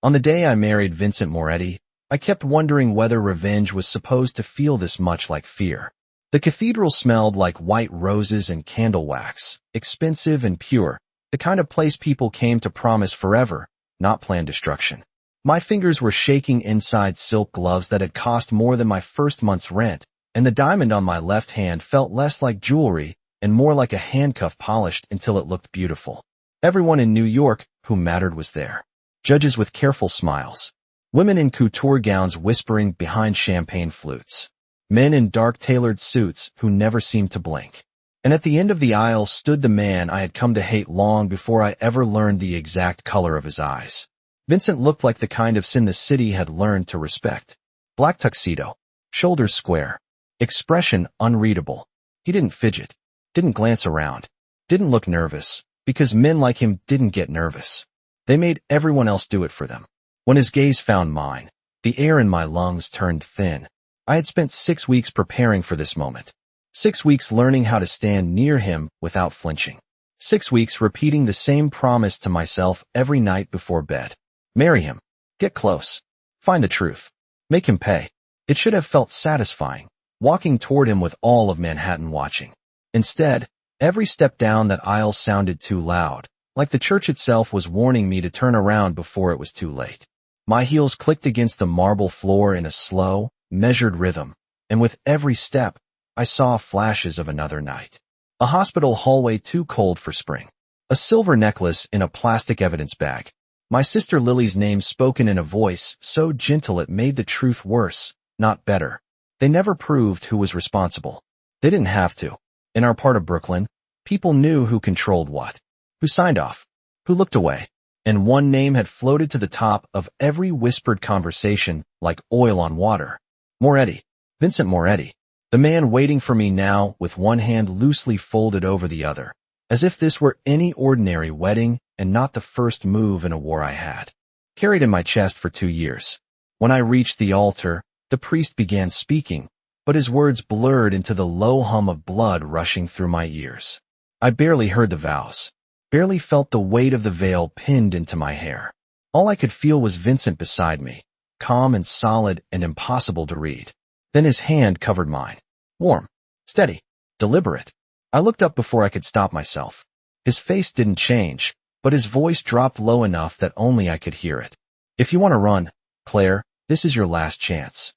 On the day I married Vincent Moretti, I kept wondering whether revenge was supposed to feel this much like fear. The cathedral smelled like white roses and candle wax, expensive and pure, the kind of place people came to promise forever, not plan destruction. My fingers were shaking inside silk gloves that had cost more than my first month's rent, and the diamond on my left hand felt less like jewelry and more like a handcuff polished until it looked beautiful. Everyone in New York who mattered was there. Judges with careful smiles. Women in couture gowns whispering behind champagne flutes. Men in dark tailored suits who never seemed to blink. And at the end of the aisle stood the man I had come to hate long before I ever learned the exact color of his eyes. Vincent looked like the kind of sin the city had learned to respect. Black tuxedo, shoulders square, expression unreadable. He didn't fidget, didn't glance around, didn't look nervous, because men like him didn't get nervous. They made everyone else do it for them. When his gaze found mine, the air in my lungs turned thin. I had spent 6 weeks preparing for this moment. 6 weeks learning how to stand near him without flinching. 6 weeks repeating the same promise to myself every night before bed. Marry him. Get close. Find the truth. Make him pay. It should have felt satisfying, walking toward him with all of Manhattan watching. Instead, every step down that aisle sounded too loud, like the church itself was warning me to turn around before it was too late. My heels clicked against the marble floor in a slow, measured rhythm, and with every step, I saw flashes of another night. A hospital hallway too cold for spring. A silver necklace in a plastic evidence bag. My sister Lily's name spoken in a voice so gentle it made the truth worse, not better. They never proved who was responsible. They didn't have to. In our part of Brooklyn, people knew who controlled what, who signed off, who looked away, and one name had floated to the top of every whispered conversation like oil on water. Moretti. Vincent Moretti. The man waiting for me now with one hand loosely folded over the other, as if this were any ordinary wedding and not the first move in a war I had carried in my chest for 2 years. When I reached the altar, the priest began speaking, but his words blurred into the low hum of blood rushing through my ears. I barely heard the vows, barely felt the weight of the veil pinned into my hair. All I could feel was Vincent beside me, calm and solid and impossible to read. Then his hand covered mine. Warm, steady, deliberate. I looked up before I could stop myself. His face didn't change, but his voice dropped low enough that only I could hear it. If you want to run, Claire, this is your last chance.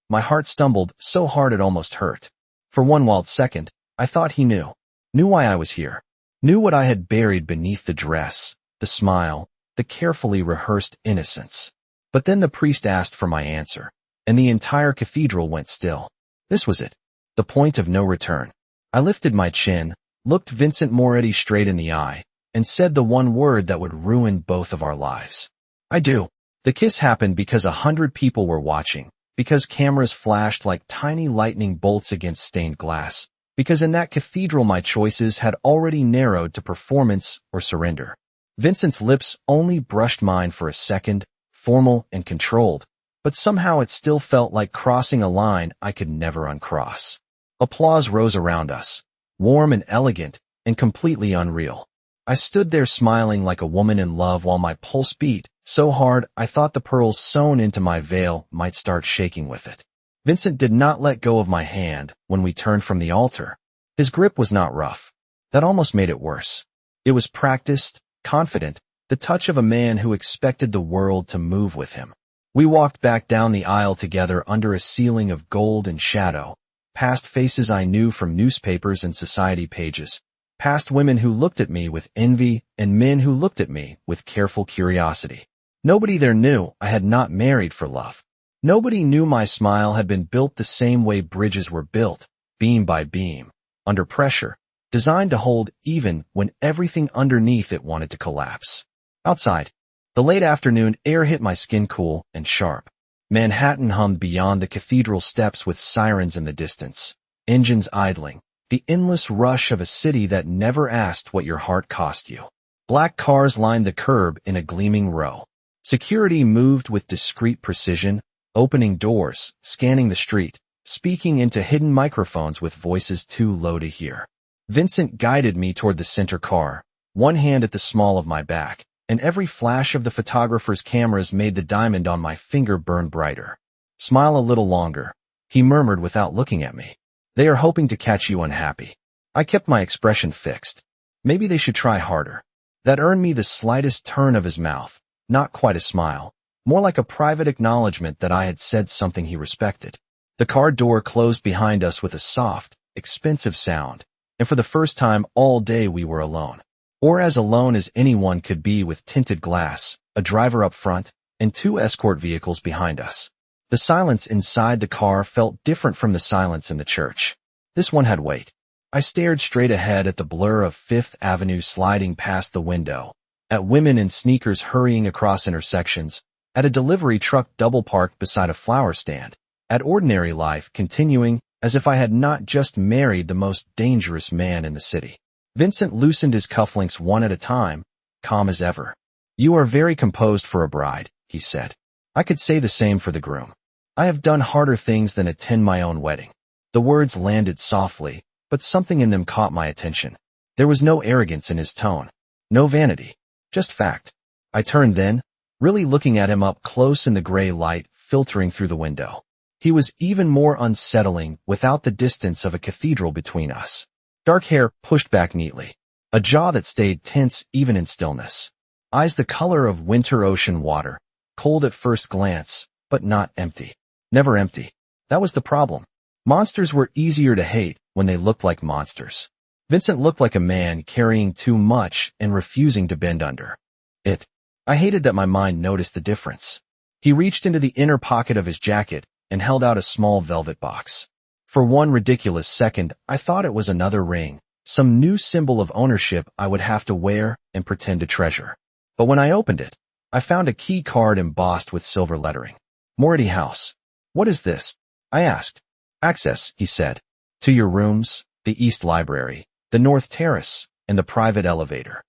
My heart stumbled so hard it almost hurt. For one wild second, I thought he knew why I was here, knew what I had buried beneath the dress, the smile, the carefully rehearsed innocence. But then the priest asked for my answer, and the entire cathedral went still. This was it, the point of no return. I lifted my chin, looked Vincent Moretti straight in the eye, and said the one word that would ruin both of our lives. I do. The kiss happened because 100 people were watching, because cameras flashed like tiny lightning bolts against stained glass, because in that cathedral my choices had already narrowed to performance or surrender. Vincent's lips only brushed mine for a second, formal and controlled, but somehow it still felt like crossing a line I could never uncross. Applause rose around us, warm and elegant and completely unreal. I stood there smiling like a woman in love while my pulse beat so hard I thought the pearls sewn into my veil might start shaking with it. Vincent did not let go of my hand when we turned from the altar. His grip was not rough. That almost made it worse. It was practiced, confident, the touch of a man who expected the world to move with him. We walked back down the aisle together under a ceiling of gold and shadow, past faces I knew from newspapers and society pages, past women who looked at me with envy and men who looked at me with careful curiosity. Nobody there knew I had not married for love. Nobody knew my smile had been built the same way bridges were built, beam by beam, under pressure, designed to hold even when everything underneath it wanted to collapse. Outside, the late afternoon air hit my skin cool and sharp. Manhattan hummed beyond the cathedral steps with sirens in the distance, engines idling, the endless rush of a city that never asked what your heart cost you. Black cars lined the curb in a gleaming row. Security moved with discreet precision, opening doors, scanning the street, speaking into hidden microphones with voices too low to hear. Vincent guided me toward the center car, one hand at the small of my back, and every flash of the photographer's cameras made the diamond on my finger burn brighter. "Smile a little longer," he murmured without looking at me. "They are hoping to catch you unhappy." I kept my expression fixed. Maybe they should try harder. That earned me the slightest turn of his mouth, not quite a smile, more like a private acknowledgement that I had said something he respected. The car door closed behind us with a soft, expensive sound, and for the first time all day we were alone. Or as alone as anyone could be, with tinted glass, a driver up front, and 2 escort vehicles behind us. The silence inside the car felt different from the silence in the church. This one had weight. I stared straight ahead at the blur of Fifth Avenue sliding past the window, at women in sneakers hurrying across intersections, at a delivery truck double parked beside a flower stand, at ordinary life continuing as if I had not just married the most dangerous man in the city. Vincent loosened his cufflinks one at a time, calm as ever. "You are very composed for a bride," he said. I could say the same for the groom. "I have done harder things than attend my own wedding." The words landed softly, but something in them caught my attention. There was no arrogance in his tone, no vanity, just fact. I turned then, really looking at him up close in the gray light filtering through the window. He was even more unsettling without the distance of a cathedral between us. Dark hair pushed back neatly, a jaw that stayed tense even in stillness, eyes the color of winter ocean water, cold at first glance, but not empty. Never empty. That was the problem. Monsters were easier to hate when they looked like monsters. Vincent looked like a man carrying too much and refusing to bend under it. I hated that my mind noticed the difference. He reached into the inner pocket of his jacket and held out a small velvet box. For one ridiculous second, I thought it was another ring, some new symbol of ownership I would have to wear and pretend to treasure. But when I opened it, I found a key card embossed with silver lettering. Moretti House. "What is this?" I asked. "Access," he said, "to your rooms, the East Library, the North Terrace, and the private elevator."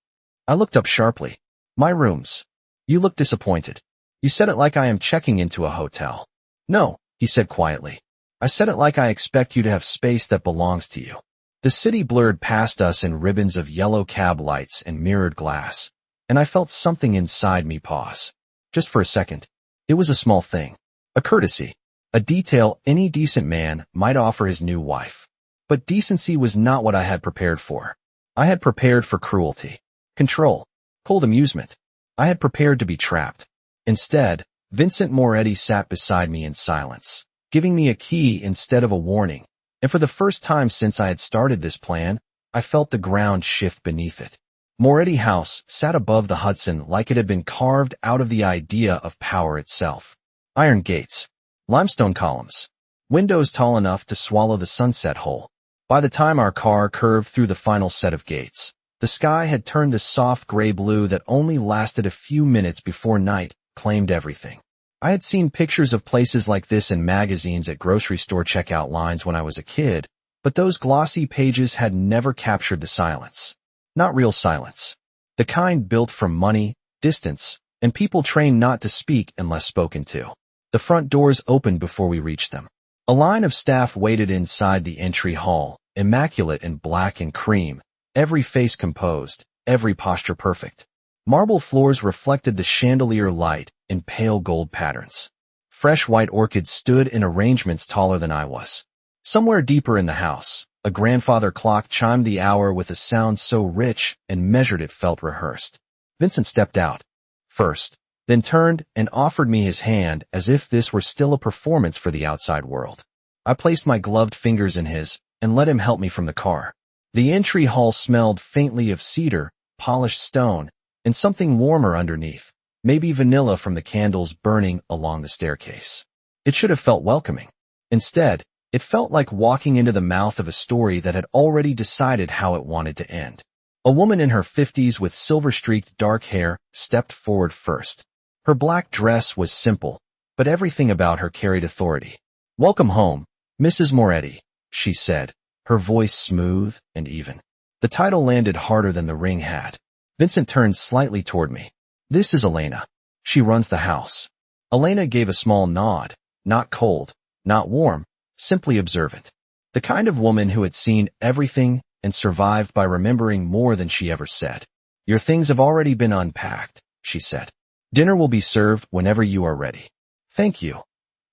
I looked up sharply. "My rooms." You look disappointed. You said it like I am checking into a hotel. "No," he said quietly. "I said it like I expect you to have space that belongs to you." The city blurred past us in ribbons of yellow cab lights and mirrored glass, and I felt something inside me pause. Just for a second. It was a small thing. A courtesy. A detail any decent man might offer his new wife. But decency was not what I had prepared for. I had prepared for cruelty, control, cold amusement. I had prepared to be trapped. Instead, Vincent Moretti sat beside me in silence, giving me a key instead of a warning, and for the first time since I had started this plan, I felt the ground shift beneath it. Moretti House sat above the Hudson like it had been carved out of the idea of power itself. Iron gates, limestone columns, windows tall enough to swallow the sunset whole. By the time our car curved through the final set of gates, the sky had turned the soft gray blue that only lasted a few minutes before night claimed everything. I had seen pictures of places like this in magazines at grocery store checkout lines when I was a kid, but those glossy pages had never captured the silence. Not real silence. The kind built from money, distance, and people trained not to speak unless spoken to. The front doors opened before we reached them. A line of staff waited inside the entry hall, immaculate in black and cream, every face composed, every posture perfect. Marble floors reflected the chandelier light in pale gold patterns. Fresh white orchids stood in arrangements taller than I was. Somewhere deeper in the house, a grandfather clock chimed the hour with a sound so rich and measured it felt rehearsed. Vincent stepped out first, then turned and offered me his hand as if this were still a performance for the outside world. I placed my gloved fingers in his and let him help me from the car. The entry hall smelled faintly of cedar, polished stone, and something warmer underneath, maybe vanilla from the candles burning along the staircase. It should have felt welcoming. Instead, it felt like walking into the mouth of a story that had already decided how it wanted to end. A woman in her 50s with silver-streaked dark hair stepped forward first. Her black dress was simple, but everything about her carried authority. "Welcome home, Mrs. Moretti," she said, her voice smooth and even. The title landed harder than the ring had. Vincent turned slightly toward me. "This is Elena. She runs the house." Elena gave a small nod, not cold, not warm, simply observant. The kind of woman who had seen everything and survived by remembering more than she ever said. "Your things have already been unpacked," she said. Dinner will be served whenever you are ready. Thank you.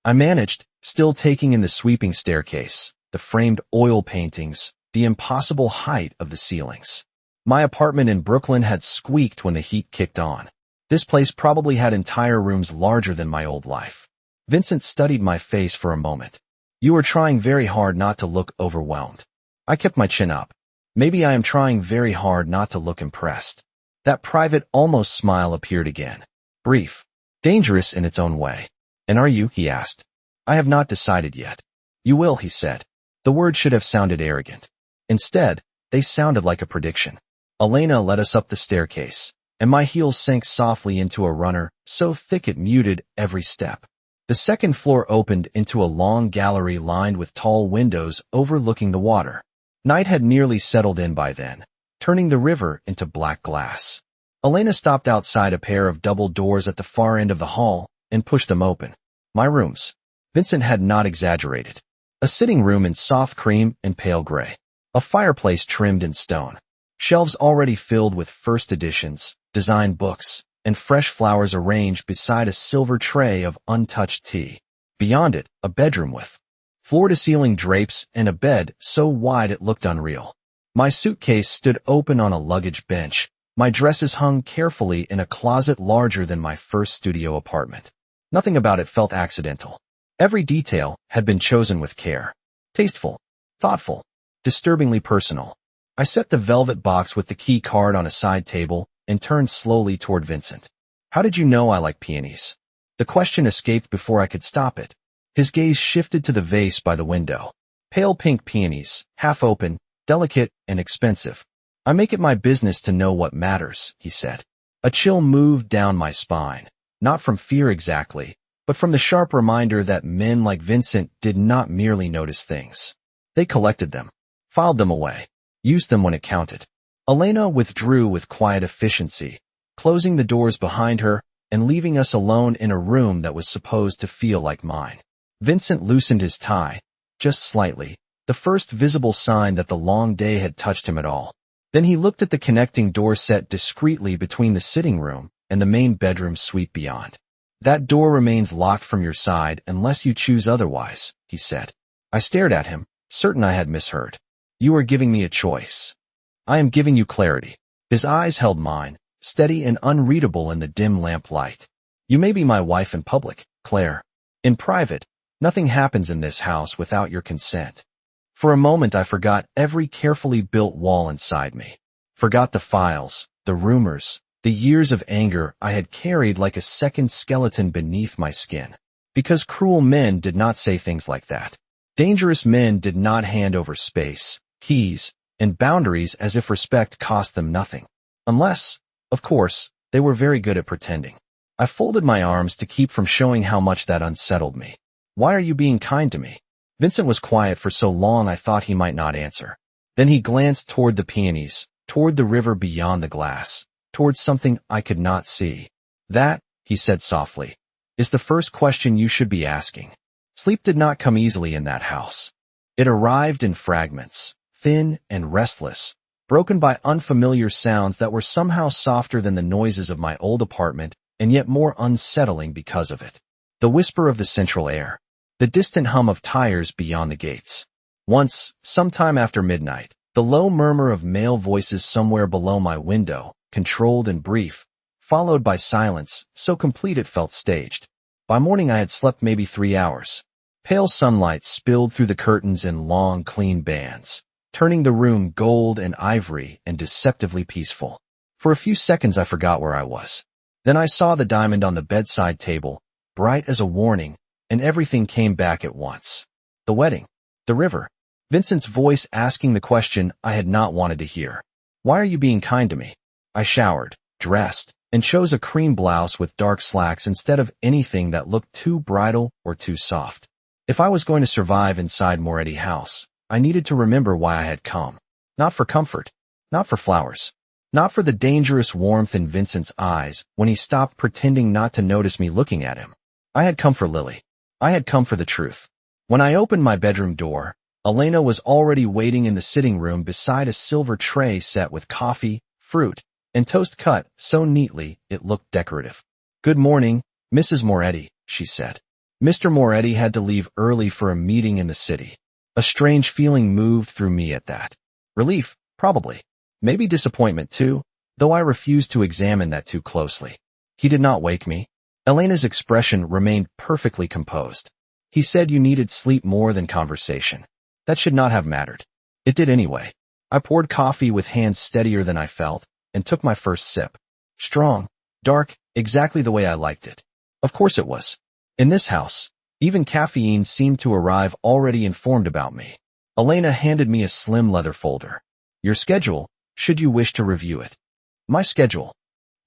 I managed, still taking in the sweeping staircase, the framed oil paintings, the impossible height of the ceilings. My apartment in Brooklyn had squeaked when the heat kicked on. This place probably had entire rooms larger than my old life. Vincent studied my face for a moment. You are trying very hard not to look overwhelmed. I kept my chin up. Maybe I am trying very hard not to look impressed. That private, almost smile appeared again. Brief. Dangerous in its own way. And are you? He asked. I have not decided yet. You will, he said. The words should have sounded arrogant. Instead, they sounded like a prediction. Elena led us up the staircase, and my heels sank softly into a runner, so thick it muted every step. The second floor opened into a long gallery lined with tall windows overlooking the water. Night had nearly settled in by then, turning the river into black glass. Elena stopped outside a pair of double doors at the far end of the hall and pushed them open. My rooms. Vincent had not exaggerated. A sitting room in soft cream and pale gray. A fireplace trimmed in stone. Shelves already filled with first editions, design books, and fresh flowers arranged beside a silver tray of untouched tea. Beyond it, a bedroom with floor-to-ceiling drapes and a bed so wide it looked unreal. My suitcase stood open on a luggage bench. My dresses hung carefully in a closet larger than my first studio apartment. Nothing about it felt accidental. Every detail had been chosen with care. Tasteful, thoughtful, disturbingly personal. I set the velvet box with the key card on a side table and turned slowly toward Vincent. How did you know I like peonies? The question escaped before I could stop it. His gaze shifted to the vase by the window. Pale pink peonies, half open, delicate, and expensive. I make it my business to know what matters, he said. A chill moved down my spine, not from fear exactly, but from the sharp reminder that men like Vincent did not merely notice things. They collected them, filed them away, used them when it counted. Elena withdrew with quiet efficiency, closing the doors behind her and leaving us alone in a room that was supposed to feel like mine. Vincent loosened his tie, just slightly, the first visible sign that the long day had touched him at all. Then he looked at the connecting door set discreetly between the sitting room and the main bedroom suite beyond. That door remains locked from your side unless you choose otherwise, he said. I stared at him, certain I had misheard. You are giving me a choice. I am giving you clarity. His eyes held mine, steady and unreadable in the dim lamplight. You may be my wife in public, Claire. In private, nothing happens in this house without your consent. For a moment I forgot every carefully built wall inside me. Forgot the files, the rumors, the years of anger I had carried like a second skeleton beneath my skin. Because cruel men did not say things like that. Dangerous men did not hand over space, keys, and boundaries as if respect cost them nothing. Unless, of course, they were very good at pretending. I folded my arms to keep from showing how much that unsettled me. Why are you being kind to me? Vincent was quiet for so long I thought he might not answer. Then he glanced toward the peonies, toward the river beyond the glass, toward something I could not see. That, he said softly, is the first question you should be asking. Sleep did not come easily in that house. It arrived in fragments, thin and restless, broken by unfamiliar sounds that were somehow softer than the noises of my old apartment and yet more unsettling because of it. The whisper of the central air. The distant hum of tires beyond the gates. Once, sometime after midnight, the low murmur of male voices somewhere below my window, controlled and brief, followed by silence, so complete it felt staged. By morning I had slept maybe 3 hours. Pale sunlight spilled through the curtains in long, clean bands, turning the room gold and ivory and deceptively peaceful. For a few seconds I forgot where I was. Then I saw the diamond on the bedside table, bright as a warning, and everything came back at once. The wedding. The river. Vincent's voice asking the question I had not wanted to hear. Why are you being kind to me? I showered, dressed, and chose a cream blouse with dark slacks instead of anything that looked too bridal or too soft. If I was going to survive inside Moretti House, I needed to remember why I had come. Not for comfort. Not for flowers. Not for the dangerous warmth in Vincent's eyes when he stopped pretending not to notice me looking at him. I had come for Lily. I had come for the truth. When I opened my bedroom door, Elena was already waiting in the sitting room beside a silver tray set with coffee, fruit, and toast cut so neatly it looked decorative. "Good morning, Mrs. Moretti," she said. Mr. Moretti had to leave early for a meeting in the city. A strange feeling moved through me at that. Relief, probably. Maybe disappointment too, though I refused to examine that too closely. He did not wake me. Elena's expression remained perfectly composed. "He said you needed sleep more than conversation. That should not have mattered." It did anyway. I poured coffee with hands steadier than I felt, and took my first sip. Strong, dark, exactly the way I liked it. Of course it was. In this house, even caffeine seemed to arrive already informed about me. Elena handed me a slim leather folder. "Your schedule, should you wish to review it." My schedule.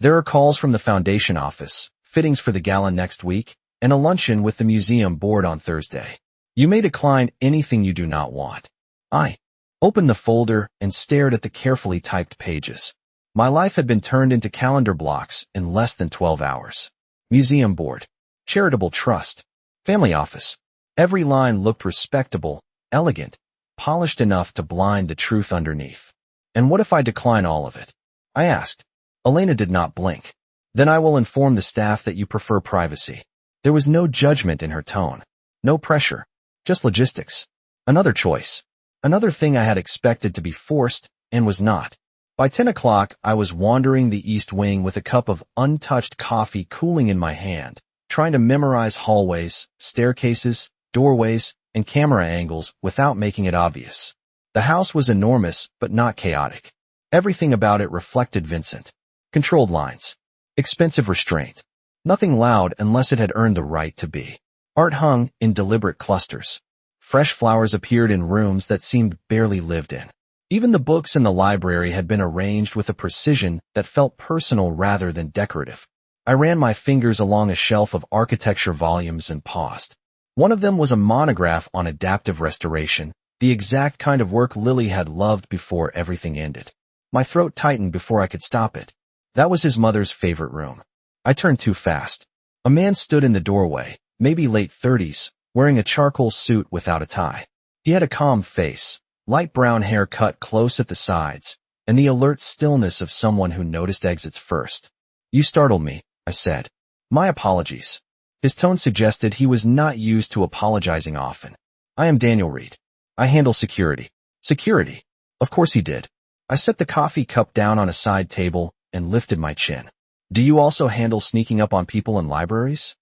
There are calls from the foundation office, fittings for the gala next week, and a luncheon with the museum board on Thursday. You may decline anything you do not want. I opened the folder and stared at the carefully typed pages. My life had been turned into calendar blocks in less than 12 hours. Museum board. Charitable trust. Family office. Every line looked respectable, elegant, polished enough to blind the truth underneath. And what if I decline all of it? I asked. Elena did not blink. "Then I will inform the staff that you prefer privacy." There was no judgment in her tone. No pressure. Just logistics. Another choice. Another thing I had expected to be forced, and was not. By 10 o'clock, I was wandering the East Wing with a cup of untouched coffee cooling in my hand, trying to memorize hallways, staircases, doorways, and camera angles without making it obvious. The house was enormous, but not chaotic. Everything about it reflected Vincent. Controlled lines. Expensive restraint. Nothing loud unless it had earned the right to be. Art hung in deliberate clusters. Fresh flowers appeared in rooms that seemed barely lived in. Even the books in the library had been arranged with a precision that felt personal rather than decorative. I ran my fingers along a shelf of architecture volumes and paused. One of them was a monograph on adaptive restoration, the exact kind of work Lily had loved before everything ended. My throat tightened before I could stop it. That was his mother's favorite room. I turned too fast. A man stood in the doorway, maybe late 30s, wearing a charcoal suit without a tie. He had a calm face, light brown hair cut close at the sides, and the alert stillness of someone who noticed exits first. "You startled me," I said. "My apologies." His tone suggested he was not used to apologizing often. "I am Daniel Reed. I handle security." Security. Of course he did. I set the coffee cup down on a side table and lifted my chin. "Do you also handle sneaking up on people in libraries?"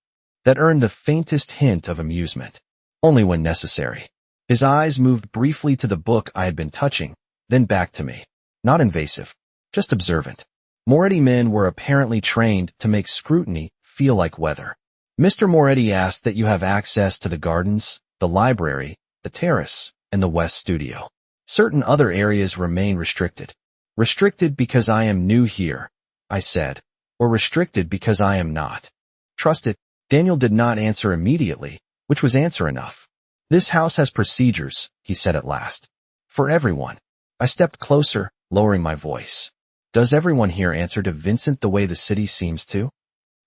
That earned the faintest hint of amusement. "Only when necessary." His eyes moved briefly to the book I had been touching, then back to me. Not invasive, just observant. Moretti men were apparently trained to make scrutiny feel like weather. "Mr. Moretti asked that you have access to the gardens, the library, the terrace, and the West Studio. Certain other areas remain restricted." "Restricted because I am new here," I said, "or restricted because I am not?" "Trust it." Daniel did not answer immediately, which was answer enough. "This house has procedures," he said at last. "For everyone." I stepped closer, lowering my voice. "Does everyone here answer to Vincent the way the city seems to?"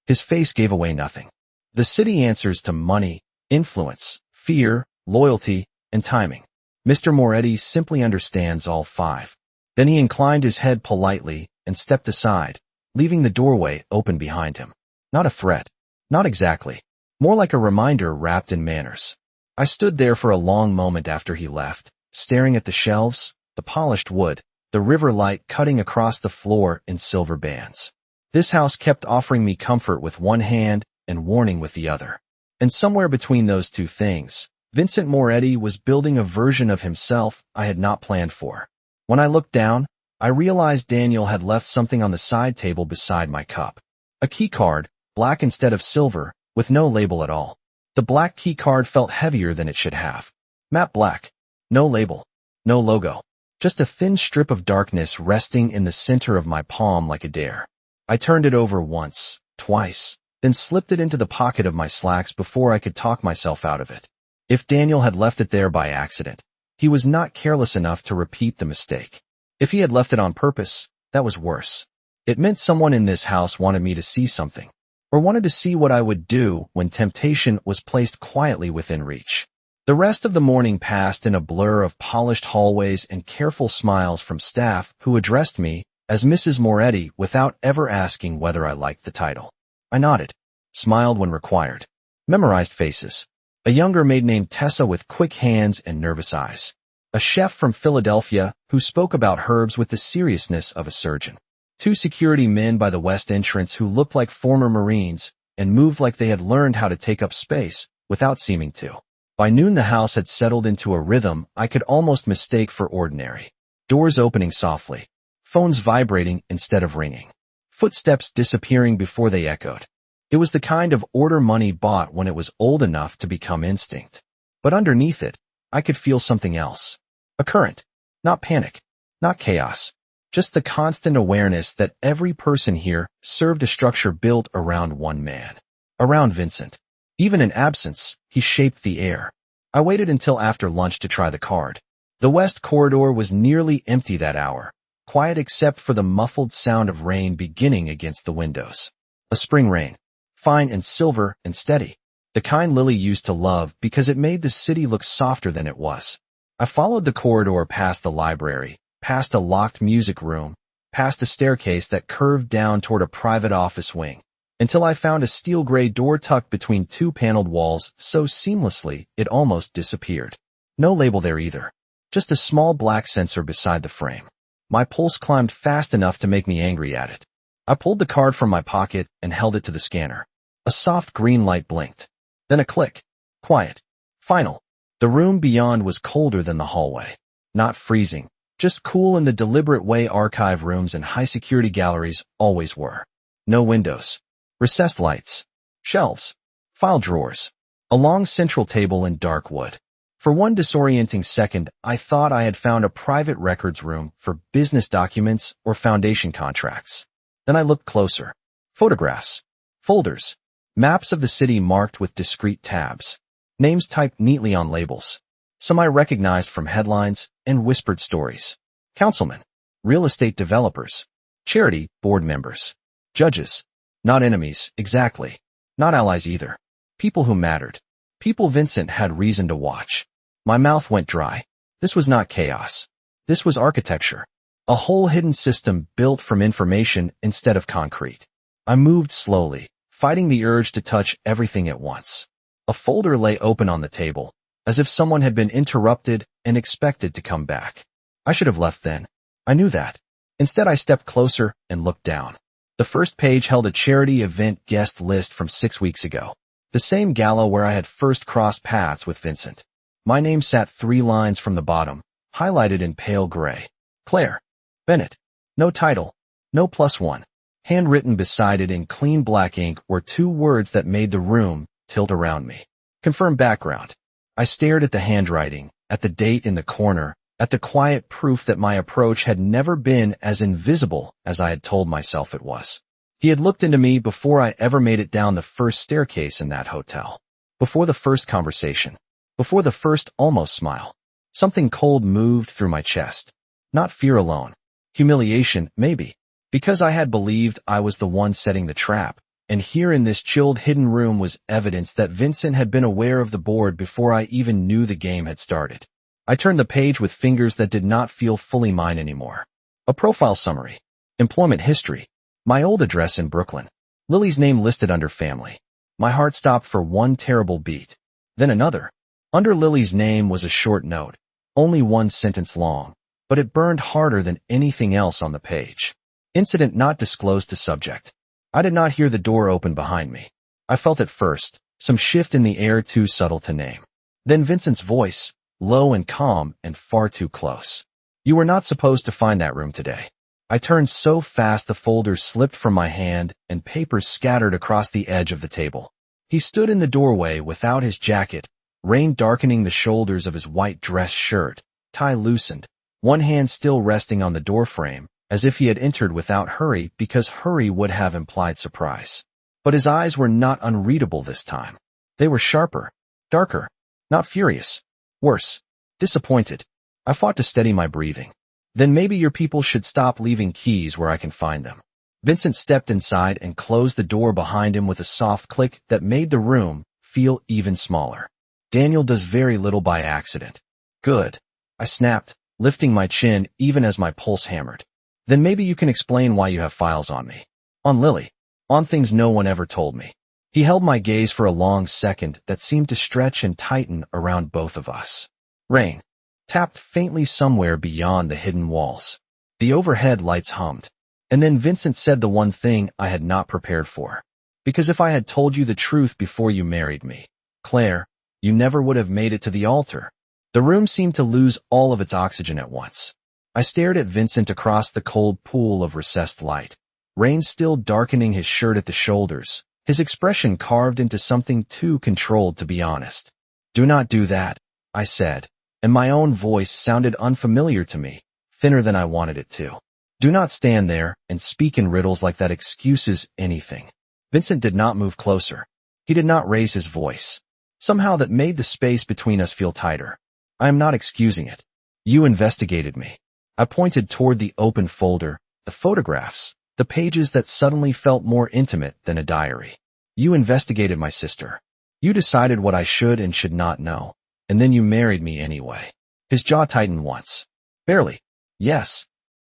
His face gave away nothing. "The city answers to money, influence, fear, loyalty, and timing. Mr. Moretti simply understands all five." Then he inclined his head politely and stepped aside, leaving the doorway open behind him. Not a threat. Not exactly. More like a reminder wrapped in manners. I stood there for a long moment after he left, staring at the shelves, the polished wood, the river light cutting across the floor in silver bands. This house kept offering me comfort with one hand and warning with the other. And somewhere between those two things, Vincent Moretti was building a version of himself I had not planned for. When I looked down, I realized Daniel had left something on the side table beside my cup. A key card, black instead of silver, with no label at all. The black key card felt heavier than it should have. Matte black. No label. No logo. Just a thin strip of darkness resting in the center of my palm like a dare. I turned it over once, twice, then slipped it into the pocket of my slacks before I could talk myself out of it. If Daniel had left it there by accident, he was not careless enough to repeat the mistake. If he had left it on purpose, that was worse. It meant someone in this house wanted me to see something, or wanted to see what I would do when temptation was placed quietly within reach. The rest of the morning passed in a blur of polished hallways and careful smiles from staff who addressed me as Mrs. Moretti without ever asking whether I liked the title. I nodded, smiled when required, memorized faces. A younger maid named Tessa with quick hands and nervous eyes. A chef from Philadelphia who spoke about herbs with the seriousness of a surgeon. 2 security men by the west entrance who looked like former Marines and moved like they had learned how to take up space without seeming to. By noon the house had settled into a rhythm I could almost mistake for ordinary. Doors opening softly. Phones vibrating instead of ringing. Footsteps disappearing before they echoed. It was the kind of order money bought when it was old enough to become instinct. But underneath it, I could feel something else. A current. Not panic. Not chaos. Just the constant awareness that every person here served a structure built around one man. Around Vincent. Even in absence, he shaped the air. I waited until after lunch to try the card. The west corridor was nearly empty that hour, quiet except for the muffled sound of rain beginning against the windows. A spring rain. Fine and silver and steady. The kind Lily used to love because it made the city look softer than it was. I followed the corridor past the library, past a locked music room, past a staircase that curved down toward a private office wing, until I found a steel gray door tucked between 2 paneled walls so seamlessly it almost disappeared. No label there either. Just a small black sensor beside the frame. My pulse climbed fast enough to make me angry at it. I pulled the card from my pocket and held it to the scanner. A soft green light blinked. Then a click. Quiet. Final. The room beyond was colder than the hallway. Not freezing. Just cool in the deliberate way archive rooms and high-security galleries always were. No windows. Recessed lights. Shelves. File drawers. A long central table in dark wood. For one disorienting second, I thought I had found a private records room for business documents or foundation contracts. Then I looked closer. Photographs. Folders. Maps of the city marked with discrete tabs. Names typed neatly on labels. Some I recognized from headlines and whispered stories. Councilmen. Real estate developers. Charity board members. Judges. Not enemies, exactly. Not allies either. People who mattered. People Vincent had reason to watch. My mouth went dry. This was not chaos. This was architecture. A whole hidden system built from information instead of concrete. I moved slowly, fighting the urge to touch everything at once. A folder lay open on the table, as if someone had been interrupted and expected to come back. I should have left then. I knew that. Instead, I stepped closer and looked down. The first page held a charity event guest list from 6 weeks ago. The same gala where I had first crossed paths with Vincent. My name sat 3 lines from the bottom, highlighted in pale gray. Claire. Bennett. No title. No +1. Handwritten beside it in clean black ink were 2 words that made the room tilt around me. Confirm background. I stared at the handwriting, at the date in the corner, at the quiet proof that my approach had never been as invisible as I had told myself it was. He had looked into me before I ever made it down the first staircase in that hotel. Before the first conversation. Before the first almost smile. Something cold moved through my chest. Not fear alone. Humiliation, maybe. Because I had believed I was the one setting the trap, and here in this chilled hidden room was evidence that Vincent had been aware of the board before I even knew the game had started. I turned the page with fingers that did not feel fully mine anymore. A profile summary. Employment history. My old address in Brooklyn. Lily's name listed under family. My heart stopped for one terrible beat. Then another. Under Lily's name was a short note. Only 1 sentence long, but it burned harder than anything else on the page. Incident not disclosed to subject. I did not hear the door open behind me. I felt it first, some shift in the air too subtle to name. Then Vincent's voice, low and calm and far too close. You were not supposed to find that room today. I turned so fast the folder slipped from my hand and papers scattered across the edge of the table. He stood in the doorway without his jacket, rain darkening the shoulders of his white dress shirt, tie loosened, one hand still resting on the doorframe, as if he had entered without hurry because hurry would have implied surprise. But his eyes were not unreadable this time. They were sharper, darker, not furious, worse, disappointed. I fought to steady my breathing. Then maybe your people should stop leaving keys where I can find them. Vincent stepped inside and closed the door behind him with a soft click that made the room feel even smaller. Daniel does very little by accident. Good. I snapped, lifting my chin even as my pulse hammered. Then maybe you can explain why you have files on me. On Lily. On things no one ever told me. He held my gaze for a long second that seemed to stretch and tighten around both of us. Rain tapped faintly somewhere beyond the hidden walls. The overhead lights hummed. And then Vincent said the one thing I had not prepared for. Because if I had told you the truth before you married me, Claire, you never would have made it to the altar. The room seemed to lose all of its oxygen at once. I stared at Vincent across the cold pool of recessed light. Rain still darkening his shirt at the shoulders, his expression carved into something too controlled to be honest. Do not do that, I said, and my own voice sounded unfamiliar to me, thinner than I wanted it to. Do not stand there and speak in riddles like that excuses anything. Vincent did not move closer. He did not raise his voice. Somehow that made the space between us feel tighter. I am not excusing it. You investigated me. I pointed toward the open folder, the photographs, the pages that suddenly felt more intimate than a diary. You investigated my sister. You decided what I should and should not know, and then you married me anyway. His jaw tightened once. Barely. Yes.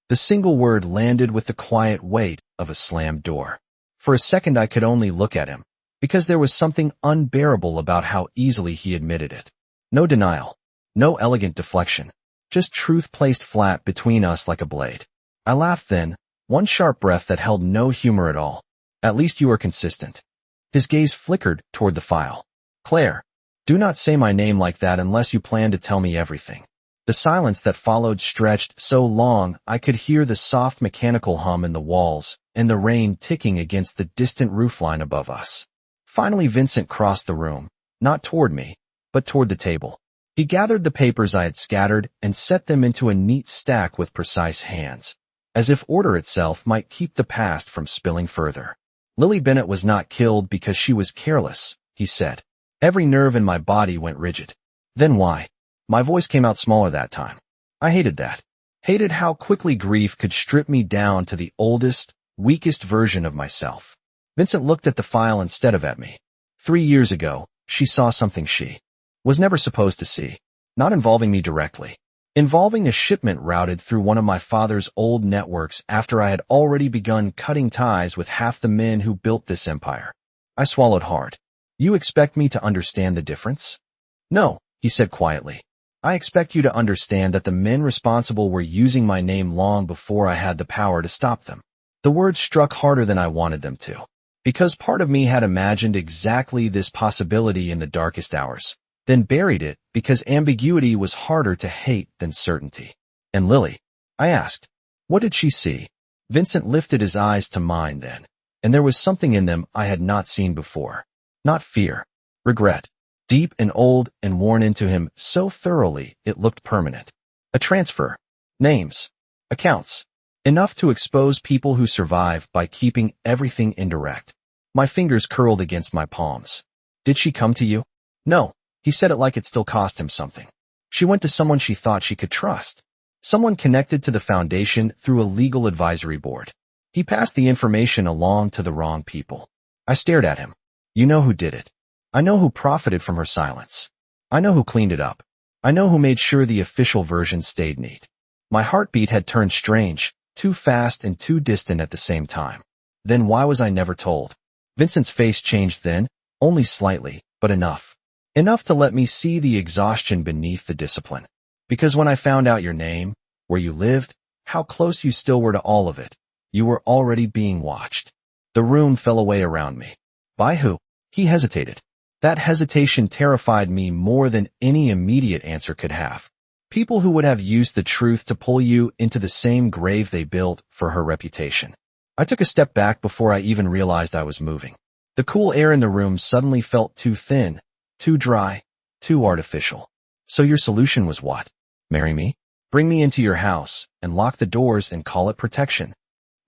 The single word landed with the quiet weight of a slammed door. For a second I could only look at him, because there was something unbearable about how easily he admitted it. No denial. No elegant deflection. Just truth placed flat between us like a blade. I laughed then, one sharp breath that held no humor at all. At least you are consistent. His gaze flickered toward the file. Claire, do not say my name like that unless you plan to tell me everything. The silence that followed stretched so long I could hear the soft mechanical hum in the walls and the rain ticking against the distant roofline above us. Finally Vincent crossed the room, not toward me, but toward the table. He gathered the papers I had scattered and set them into a neat stack with precise hands, as if order itself might keep the past from spilling further. Lily Bennett was not killed because she was careless, he said. Every nerve in my body went rigid. Then why? My voice came out smaller that time. I hated that. Hated how quickly grief could strip me down to the oldest, weakest version of myself. Vincent looked at the file instead of at me. 3 years ago, she saw something she was never supposed to see. Not involving me directly. Involving a shipment routed through one of my father's old networks after I had already begun cutting ties with half the men who built this empire. I swallowed hard. You expect me to understand the difference? No, he said quietly. I expect you to understand that the men responsible were using my name long before I had the power to stop them. The words struck harder than I wanted them to. Because part of me had imagined exactly this possibility in the darkest hours, then buried it because ambiguity was harder to hate than certainty. And Lily? I asked. What did she see? Vincent lifted his eyes to mine then, and there was something in them I had not seen before. Not fear. Regret. Deep and old and worn into him so thoroughly it looked permanent. A transfer. Names. Accounts. Enough to expose people who survive by keeping everything indirect. My fingers curled against my palms. Did she come to you? No. He said it like it still cost him something. She went to someone she thought she could trust. Someone connected to the foundation through a legal advisory board. He passed the information along to the wrong people. I stared at him. You know who did it. I know who profited from her silence. I know who cleaned it up. I know who made sure the official version stayed neat. My heartbeat had turned strange, too fast and too distant at the same time. Then why was I never told? Vincent's face changed then, only slightly, but enough. Enough to let me see the exhaustion beneath the discipline. Because when I found out your name, where you lived, how close you still were to all of it, you were already being watched. The room fell away around me. By who? He hesitated. That hesitation terrified me more than any immediate answer could have. People who would have used the truth to pull you into the same grave they built for her reputation. I took a step back before I even realized I was moving. The cool air in the room suddenly felt too thin, too dry, too artificial. So your solution was what? Marry me? Bring me into your house, and lock the doors and call it protection.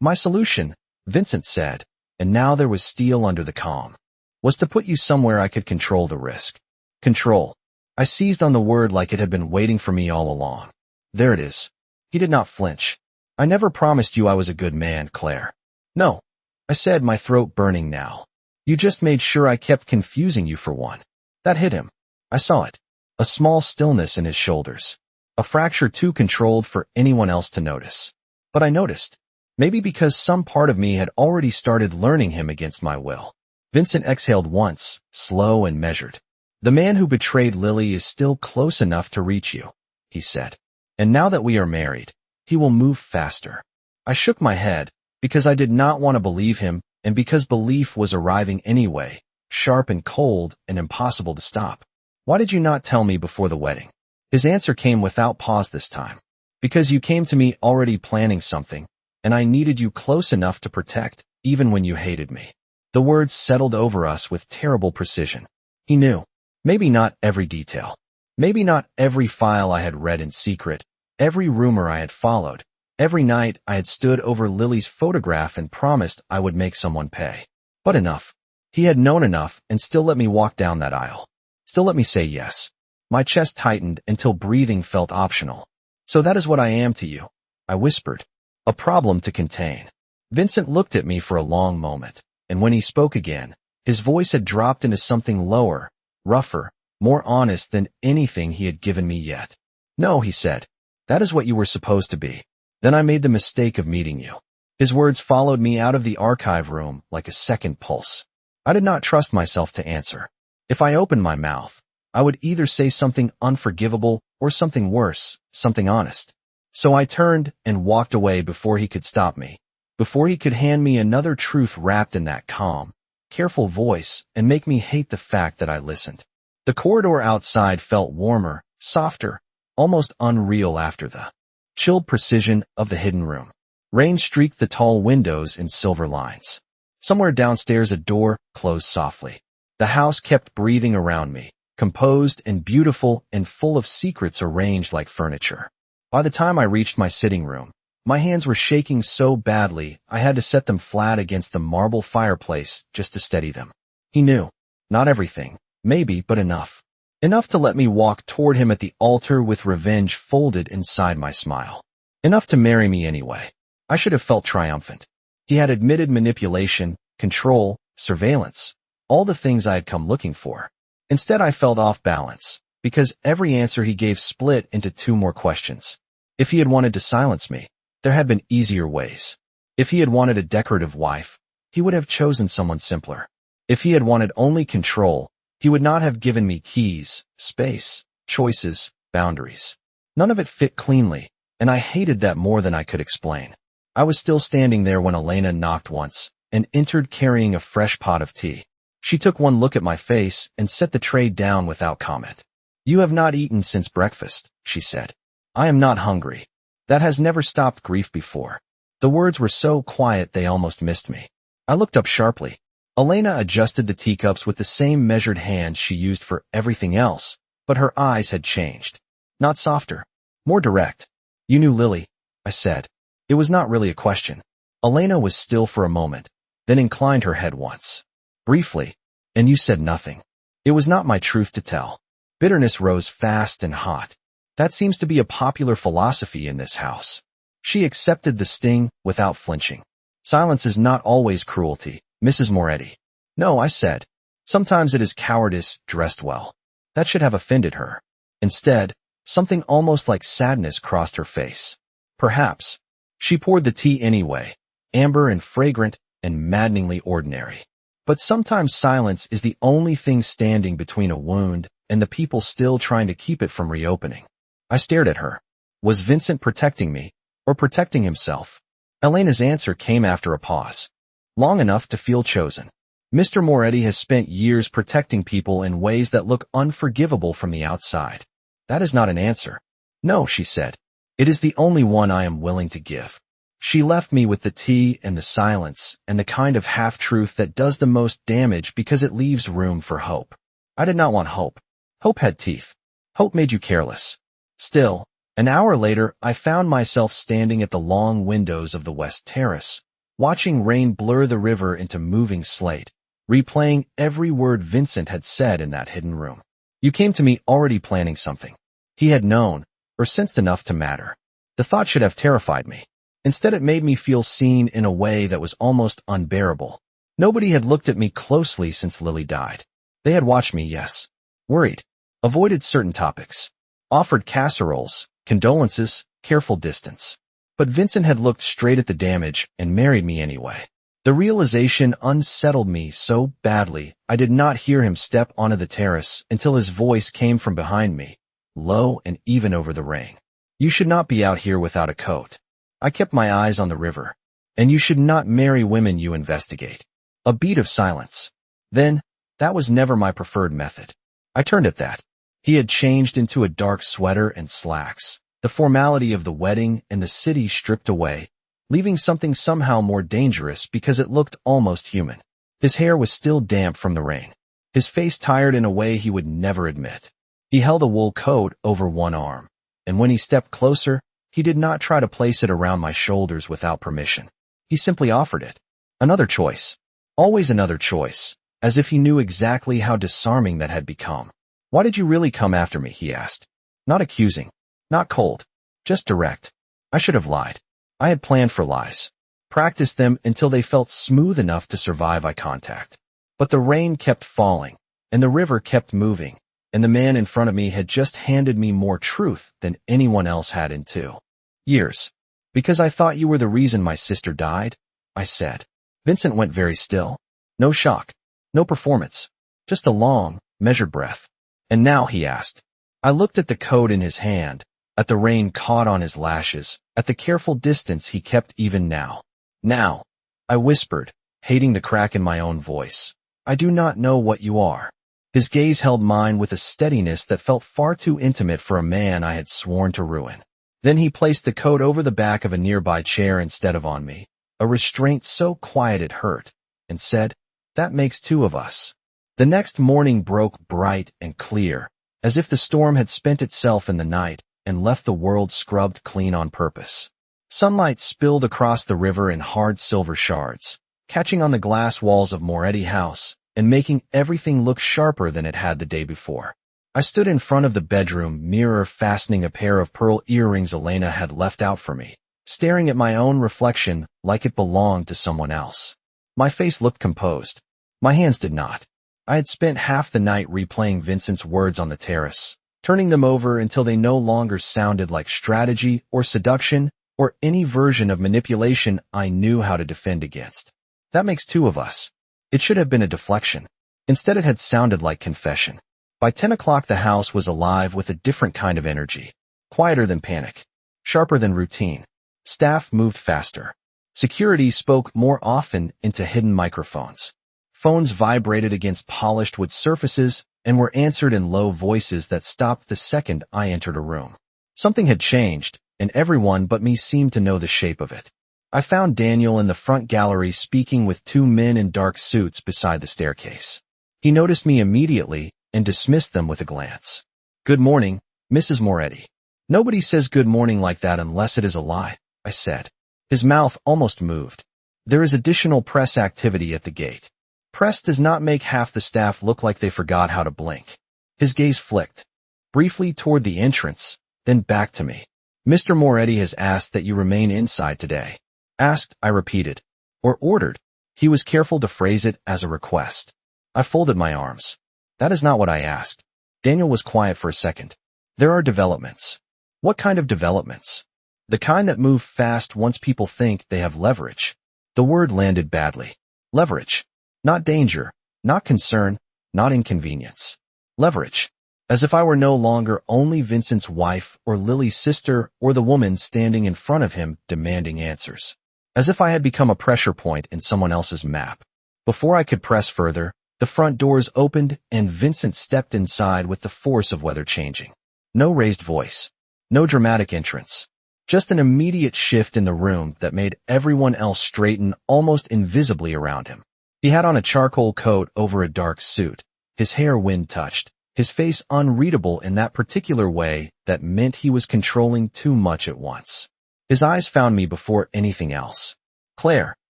My solution, Vincent said, and now there was steel under the calm, was to put you somewhere I could control the risk. Control. I seized on the word like it had been waiting for me all along. There it is. He did not flinch. I never promised you I was a good man, Claire. No, I said, my throat burning now. You just made sure I kept confusing you for one. That hit him. I saw it. A small stillness in his shoulders. A fracture too controlled for anyone else to notice. But I noticed. Maybe because some part of me had already started learning him against my will. Vincent exhaled once, slow and measured. The man who betrayed Lily is still close enough to reach you, he said. And now that we are married, he will move faster. I shook my head, because I did not want to believe him, and because belief was arriving anyway, sharp and cold and impossible to stop. Why did you not tell me before the wedding? His answer came without pause this time. Because you came to me already planning something, and I needed you close enough to protect, even when you hated me. The words settled over us with terrible precision. He knew. Maybe not every detail. Maybe not every file I had read in secret, every rumor I had followed, every night I had stood over Lily's photograph and promised I would make someone pay. But enough. He had known enough and still let me walk down that aisle. Still let me say yes. My chest tightened until breathing felt optional. So that is what I am to you, I whispered. A problem to contain. Vincent looked at me for a long moment, and when he spoke again, his voice had dropped into something lower, rougher, more honest than anything he had given me yet. No, he said. That is what you were supposed to be. Then I made the mistake of meeting you. His words followed me out of the archive room like a second pulse. I did not trust myself to answer. If I opened my mouth, I would either say something unforgivable or something worse, something honest. So I turned and walked away before he could stop me, before he could hand me another truth wrapped in that calm, careful voice and make me hate the fact that I listened. The corridor outside felt warmer, softer, almost unreal after the chilled precision of the hidden room. Rain streaked the tall windows in silver lines. Somewhere downstairs a door closed softly. The house kept breathing around me, composed and beautiful and full of secrets arranged like furniture. By the time I reached my sitting room, my hands were shaking so badly I had to set them flat against the marble fireplace just to steady them. He knew. Not everything, maybe, but enough. Enough to let me walk toward him at the altar with revenge folded inside my smile. Enough to marry me anyway. I should have felt triumphant. He had admitted manipulation, control, surveillance, all the things I had come looking for. Instead, I felt off balance, because every answer he gave split into two more questions. If he had wanted to silence me, there had been easier ways. If he had wanted a decorative wife, he would have chosen someone simpler. If he had wanted only control, he would not have given me keys, space, choices, boundaries. None of it fit cleanly, and I hated that more than I could explain. I was still standing there when Elena knocked once and entered carrying a fresh pot of tea. She took one look at my face and set the tray down without comment. You have not eaten since breakfast, she said. I am not hungry. That has never stopped grief before. The words were so quiet they almost missed me. I looked up sharply. Elena adjusted the teacups with the same measured hand she used for everything else, but her eyes had changed. Not softer, more direct. You knew Lily, I said. It was not really a question. Elena was still for a moment, then inclined her head once. Briefly, and you said nothing. It was not my truth to tell. Bitterness rose fast and hot. That seems to be a popular philosophy in this house. She accepted the sting without flinching. Silence is not always cruelty, Mrs. Moretti. No, I said. Sometimes it is cowardice dressed well. That should have offended her. Instead, something almost like sadness crossed her face. Perhaps. She poured the tea anyway, amber and fragrant and maddeningly ordinary. But sometimes silence is the only thing standing between a wound and the people still trying to keep it from reopening. I stared at her. Was Vincent protecting me, or protecting himself? Elena's answer came after a pause. Long enough to feel chosen. Mr. Moretti has spent years protecting people in ways that look unforgivable from the outside. That is not an answer. No, she said. It is the only one I am willing to give. She left me with the tea and the silence and the kind of half-truth that does the most damage because it leaves room for hope. I did not want hope. Hope had teeth. Hope made you careless. Still, an hour later, I found myself standing at the long windows of the West Terrace, watching rain blur the river into moving slate, replaying every word Vincent had said in that hidden room. You came to me already planning something. He had known, or sensed enough to matter. The thought should have terrified me. Instead, it made me feel seen in a way that was almost unbearable. Nobody had looked at me closely since Lily died. They had watched me, yes. Worried. Avoided certain topics. Offered casseroles, condolences, careful distance. But Vincent had looked straight at the damage and married me anyway. The realization unsettled me so badly I did not hear him step onto the terrace until his voice came from behind me, low and even over the rain. You should not be out here without a coat. I kept my eyes on the river. And you should not marry women you investigate. A beat of silence. Then, that was never my preferred method. I turned at that. He had changed into a dark sweater and slacks, the formality of the wedding and the city stripped away, leaving something somehow more dangerous because it looked almost human. His hair was still damp from the rain. His face tired in a way he would never admit. He held a wool coat over one arm, and when he stepped closer, he did not try to place it around my shoulders without permission. He simply offered it. Another choice. Always another choice, as if he knew exactly how disarming that had become. Why did you really come after me? He asked. Not accusing. Not cold. Just direct. I should have lied. I had planned for lies. Practiced them until they felt smooth enough to survive eye contact. But the rain kept falling, and the river kept moving, and the man in front of me had just handed me more truth than anyone else had in 2 years. Because I thought you were the reason my sister died, I said. Vincent went very still. No shock. No performance. Just a long, measured breath. And now, he asked. I looked at the coat in his hand, at the rain caught on his lashes, at the careful distance he kept even now. Now, I whispered, hating the crack in my own voice. I do not know what you are. His gaze held mine with a steadiness that felt far too intimate for a man I had sworn to ruin. Then he placed the coat over the back of a nearby chair instead of on me, a restraint so quiet it hurt, and said, That makes 2 of us. The next morning broke bright and clear, as if the storm had spent itself in the night and left the world scrubbed clean on purpose. Sunlight spilled across the river in hard silver shards, catching on the glass walls of Moretti House and making everything look sharper than it had the day before. I stood in front of the bedroom mirror fastening a pair of pearl earrings Elena had left out for me, staring at my own reflection like it belonged to someone else. My face looked composed. My hands did not. I had spent half the night replaying Vincent's words on the terrace, turning them over until they no longer sounded like strategy or seduction or any version of manipulation I knew how to defend against. That makes 2 of us. It should have been a deflection. Instead, it had sounded like confession. By 10 o'clock, the house was alive with a different kind of energy. Quieter than panic. Sharper than routine. Staff moved faster. Security spoke more often into hidden microphones. Phones vibrated against polished wood surfaces and were answered in low voices that stopped the second I entered a room. Something had changed, and everyone but me seemed to know the shape of it. I found Daniel in the front gallery speaking with 2 men in dark suits beside the staircase. He noticed me immediately and dismissed them with a glance. Good morning, Mrs. Moretti. Nobody says good morning like that unless it is a lie, I said. His mouth almost moved. There is additional press activity at the gate. Press does not make half the staff look like they forgot how to blink. His gaze flicked, briefly toward the entrance, then back to me. Mr. Moretti has asked that you remain inside today. Asked, I repeated. Or ordered. He was careful to phrase it as a request. I folded my arms. That is not what I asked. Daniel was quiet for a second. There are developments. What kind of developments? The kind that move fast once people think they have leverage. The word landed badly. Leverage. Not danger, not concern, not inconvenience. Leverage. As if I were no longer only Vincent's wife or Lily's sister or the woman standing in front of him demanding answers. As if I had become a pressure point in someone else's map. Before I could press further, the front doors opened and Vincent stepped inside with the force of weather changing. No raised voice. No dramatic entrance. Just an immediate shift in the room that made everyone else straighten almost invisibly around him. He had on a charcoal coat over a dark suit, his hair wind-touched, his face unreadable in that particular way that meant he was controlling too much at once. His eyes found me before anything else. Claire.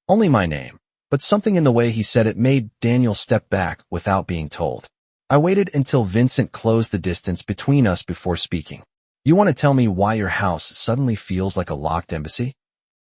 Only my name, but something in the way he said it made Daniel step back without being told. I waited until Vincent closed the distance between us before speaking. You want to tell me why your house suddenly feels like a locked embassy?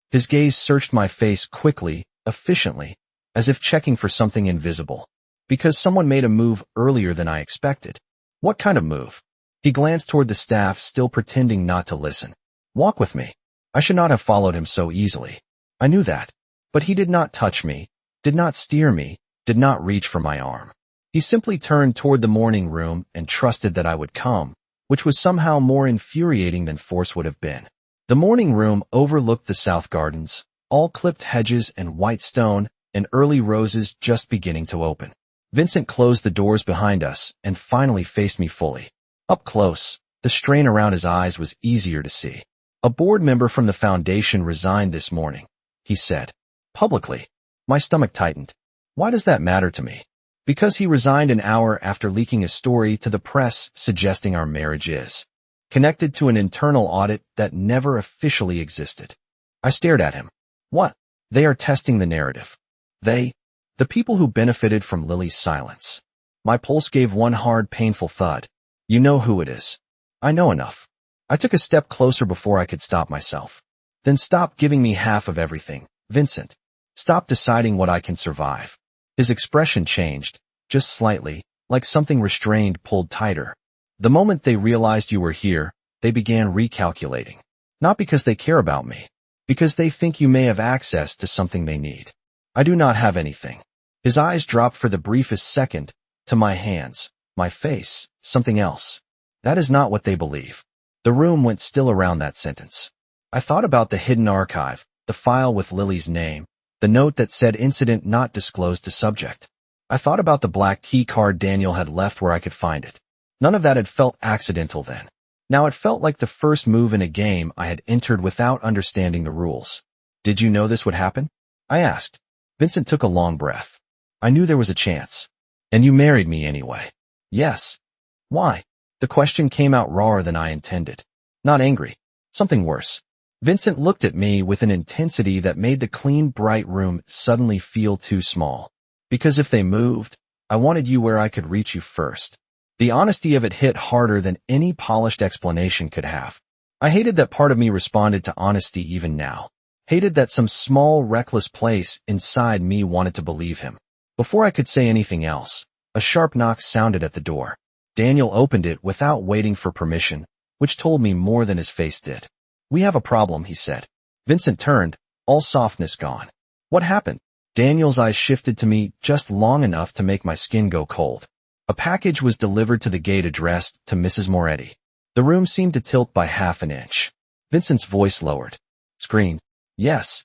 His gaze searched my face quickly, efficiently, as if checking for something invisible. Because someone made a move earlier than I expected. What kind of move? He glanced toward the staff, still pretending not to listen. Walk with me. I should not have followed him so easily. I knew that. But he did not touch me, did not steer me, did not reach for my arm. He simply turned toward the morning room and trusted that I would come, which was somehow more infuriating than force would have been. The morning room overlooked the south gardens, all clipped hedges and white stone, and early roses just beginning to open. Vincent closed the doors behind us and finally faced me fully. Up close, the strain around his eyes was easier to see. A board member from the foundation resigned this morning, he said. Publicly. My stomach tightened. Why does that matter to me? Because he resigned an hour after leaking a story to the press suggesting our marriage is connected to an internal audit that never officially existed. I stared at him. What? They are testing the narrative. They? The people who benefited from Lily's silence. My pulse gave one hard, painful thud. You know who it is. I know enough. I took a step closer before I could stop myself. Then stop giving me half of everything, Vincent. Stop deciding what I can survive. His expression changed, just slightly, like something restrained pulled tighter. The moment they realized you were here, they began recalculating. Not because they care about me. Because they think you may have access to something they need. I do not have anything. His eyes dropped for the briefest second, to my hands, my face, something else. That is not what they believe. The room went still around that sentence. I thought about the hidden archive, the file with Lily's name, the note that said incident not disclosed to subject. I thought about the black key card Daniel had left where I could find it. None of that had felt accidental then. Now it felt like the first move in a game I had entered without understanding the rules. Did you know this would happen? I asked. Vincent took a long breath. I knew there was a chance. And you married me anyway. Yes. Why? The question came out rawer than I intended. Not angry. Something worse. Vincent looked at me with an intensity that made the clean, bright room suddenly feel too small. Because if they moved, I wanted you where I could reach you first. The honesty of it hit harder than any polished explanation could have. I hated that part of me responded to honesty even now. Hated that some small, reckless place inside me wanted to believe him. Before I could say anything else, a sharp knock sounded at the door. Daniel opened it without waiting for permission, which told me more than his face did. We have a problem, he said. Vincent turned, all softness gone. What happened? Daniel's eyes shifted to me just long enough to make my skin go cold. A package was delivered to the gate addressed to Mrs. Moretti. The room seemed to tilt by half an inch. Vincent's voice lowered. Screen. Yes.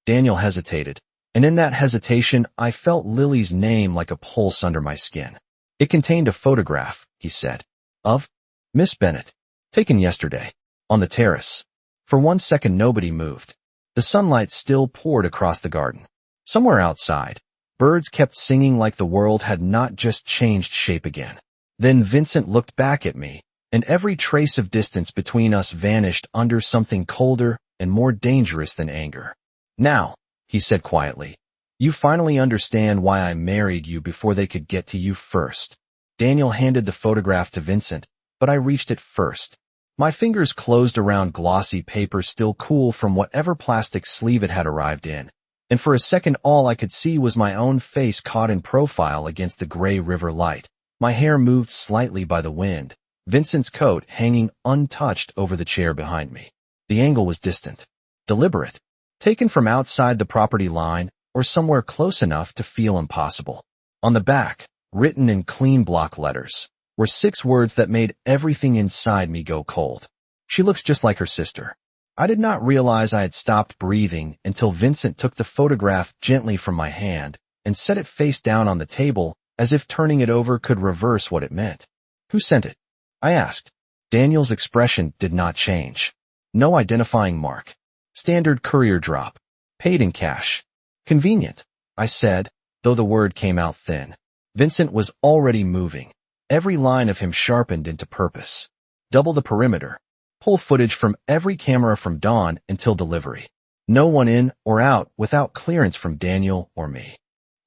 Daniel hesitated, and in that hesitation I felt Lily's name like a pulse under my skin. It contained a photograph, he said. Of? Miss Bennett. Taken yesterday. On the terrace. For 1 second nobody moved. The sunlight still poured across the garden. Somewhere outside, birds kept singing like the world had not just changed shape again. Then Vincent looked back at me, and every trace of distance between us vanished under something colder and more dangerous than anger. Now, he said quietly, you finally understand why I married you before they could get to you first. Daniel handed the photograph to Vincent, but I reached it first. My fingers closed around glossy paper still cool from whatever plastic sleeve it had arrived in, and for a second all I could see was my own face caught in profile against the gray river light. My hair moved slightly by the wind, Vincent's coat hanging untouched over the chair behind me. The angle was distant, deliberate, taken from outside the property line or somewhere close enough to feel impossible. On the back, written in clean block letters, were 6 words that made everything inside me go cold. She looks just like her sister. I did not realize I had stopped breathing until Vincent took the photograph gently from my hand and set it face down on the table as if turning it over could reverse what it meant. Who sent it? I asked. Daniel's expression did not change. No identifying mark. Standard courier drop. Paid in cash. Convenient, I said, though the word came out thin. Vincent was already moving. Every line of him sharpened into purpose. Double the perimeter. Pull footage from every camera from dawn until delivery. No one in or out without clearance from Daniel or me.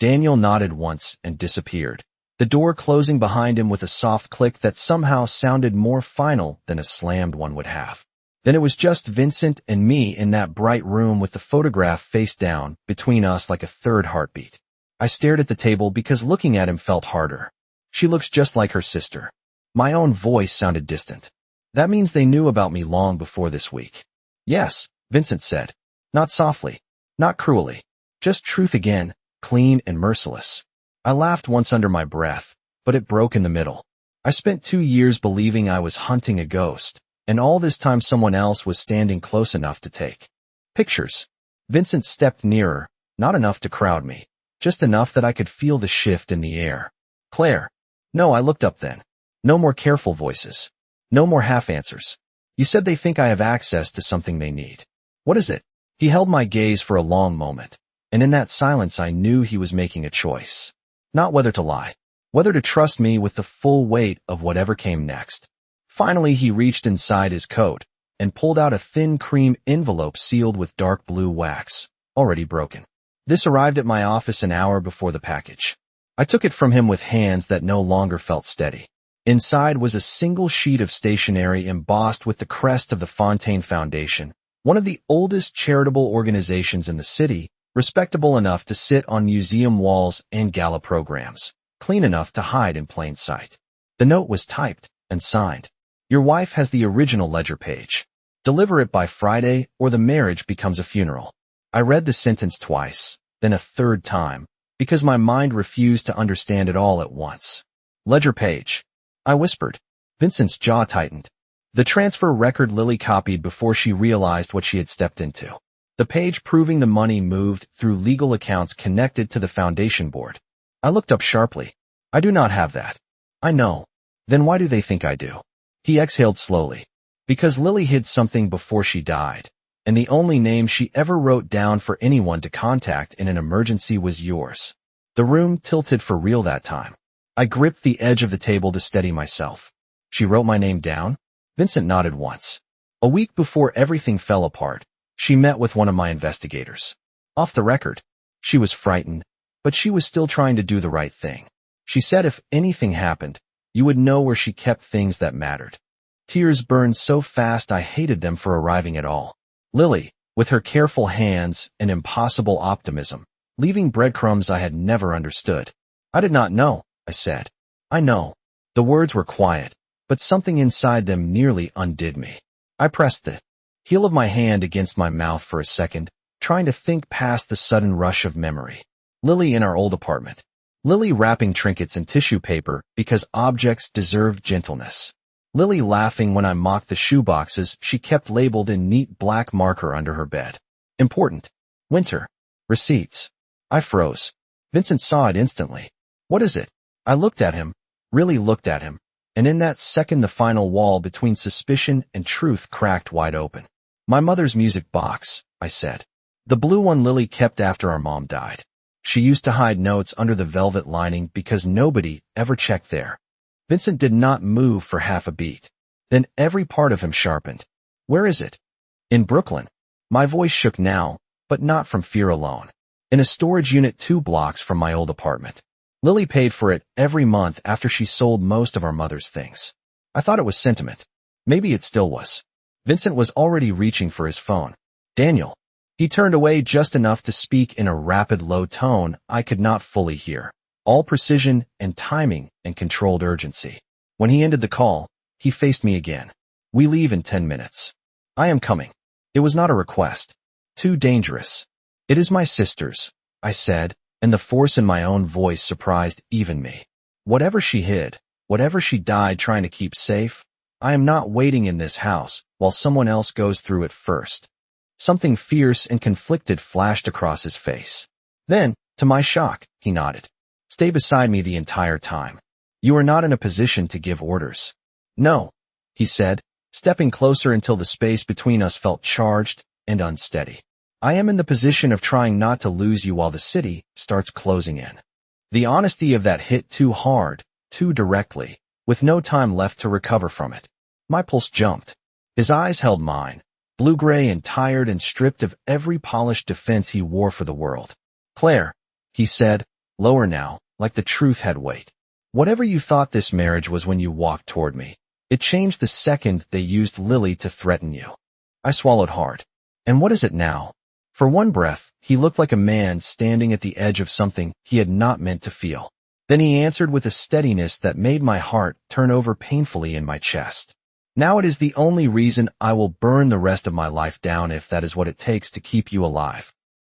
Daniel nodded once and disappeared, the door closing behind him with a soft click that somehow sounded more final than a slammed one would have. Then it was just Vincent and me in that bright room with the photograph face down between us like a third heartbeat. I stared at the table because looking at him felt harder. She looks just like her sister. My own voice sounded distant. That means they knew about me long before this week. Yes, Vincent said. Not softly, not cruelly, just truth again, clean and merciless. I laughed once under my breath, but it broke in the middle. I spent 2 years believing I was hunting a ghost, and all this time someone else was standing close enough to take pictures. Vincent stepped nearer, not enough to crowd me, just enough that I could feel the shift in the air. Claire. No, I looked up then. No more careful voices. No more half answers. You said they think I have access to something they need. What is it? He held my gaze for a long moment, and in that silence I knew he was making a choice. Not whether to lie, whether to trust me with the full weight of whatever came next. Finally he reached inside his coat and pulled out a thin cream envelope sealed with dark blue wax, already broken. This arrived at my office an hour before the package. I took it from him with hands that no longer felt steady. Inside was a single sheet of stationery embossed with the crest of the Fontaine Foundation, one of the oldest charitable organizations in the city, respectable enough to sit on museum walls and gala programs, clean enough to hide in plain sight. The note was typed and signed. Your wife has the original ledger page. Deliver it by Friday or the marriage becomes a funeral. I read the sentence twice, then a third time, because my mind refused to understand it all at once. Ledger page. I whispered. Vincent's jaw tightened. The transfer record Lily copied before she realized what she had stepped into. The page proving the money moved through legal accounts connected to the foundation board. I looked up sharply. I do not have that. I know. Then why do they think I do? He exhaled slowly. Because Lily hid something before she died, and the only name she ever wrote down for anyone to contact in an emergency was yours. The room tilted for real that time. I gripped the edge of the table to steady myself. She wrote my name down? Vincent nodded once. A week before everything fell apart, she met with one of my investigators. Off the record, she was frightened, but she was still trying to do the right thing. She said if anything happened, you would know where she kept things that mattered. Tears burned so fast I hated them for arriving at all. Lily, with her careful hands and impossible optimism, leaving breadcrumbs I had never understood. I did not know, I said. I know. The words were quiet, but something inside them nearly undid me. I pressed the heel of my hand against my mouth for a second, trying to think past the sudden rush of memory. Lily in our old apartment. Lily wrapping trinkets in tissue paper because objects deserved gentleness. Lily laughing when I mocked the shoeboxes she kept labeled in neat black marker under her bed. Important. Winter. Receipts. I froze. Vincent saw it instantly. What is it? I looked at him, really looked at him, and in that second the final wall between suspicion and truth cracked wide open. My mother's music box, I said. The blue one Lily kept after our mom died. She used to hide notes under the velvet lining because nobody ever checked there. Vincent did not move for half a beat. Then every part of him sharpened. Where is it? In Brooklyn. My voice shook now, but not from fear alone. In a storage unit 2 blocks from my old apartment. Lily paid for it every month after she sold most of our mother's things. I thought it was sentiment. Maybe it still was. Vincent was already reaching for his phone. Daniel. He turned away just enough to speak in a rapid low tone I could not fully hear. All precision and timing and controlled urgency. When he ended the call, he faced me again. We leave in 10 minutes. I am coming. It was not a request. Too dangerous. It is my sister's, I said, and the force in my own voice surprised even me. Whatever she hid, whatever she died trying to keep safe, I am not waiting in this house while someone else goes through it first. Something fierce and conflicted flashed across his face. Then, to my shock, he nodded. Stay beside me the entire time. You are not in a position to give orders. No, he said, stepping closer until the space between us felt charged and unsteady. I am in the position of trying not to lose you while the city starts closing in. The honesty of that hit too hard, too directly, with no time left to recover from it. My pulse jumped. His eyes held mine, blue-gray and tired and stripped of every polished defense he wore for the world. Claire, he said, lower now, like the truth had weight. Whatever you thought this marriage was when you walked toward me, it changed the second they used Lily to threaten you. I swallowed hard. And what is it now? For one breath, he looked like a man standing at the edge of something he had not meant to feel. Then he answered with a steadiness that made my heart turn over painfully in my chest. Now it is the only reason I will burn the rest of my life down if that is what it takes to keep you alive.